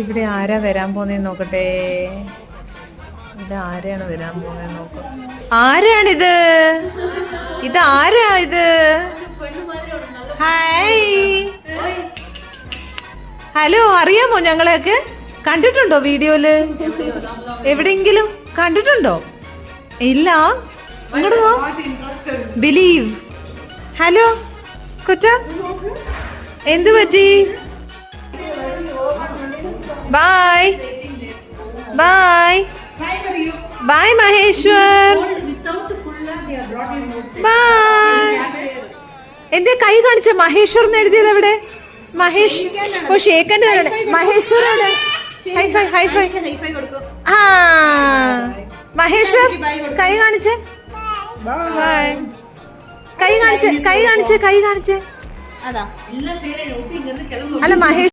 ഇവിടെ ആരാ വരാൻ പോന്നേന്ന് നോക്കട്ടെ. ഇവിടെ ആരെയാണ് വരാൻ പോന്നേന്ന് നോക്കാം. ആരാണിത്? ഇത് ആരാ ഇത്? Hi, hello. അറിയാമോ ഞങ്ങളെയൊക്കെ? കണ്ടിട്ടുണ്ടോ വീഡിയോയില്? എവിടെയെങ്കിലും കണ്ടിട്ടുണ്ടോ? ഇല്ല. ഇങ്ങോട്ട് ബിലീവ്. ഹലോ കൊച്ച, എന്ത് പറ്റി? Bye bye bye Maheshwar. Bye. എന്റെ കൈ കാണിച്ച മഹേശ്വർ എന്ന് എഴുതിയത് എവിടെ? മഹേഷ്. ഓ ഷേഖന്റെ മഹേശ്വറാണ്. High five high five. ആ മഹേശ്വർ കൈ കാണിച്ചേ. ബായ്. കൈ കാണിച്ചേ, കൈ കാണിച്ചേ, കൈ കാണിച്ചേ. അല്ല മഹേഷ്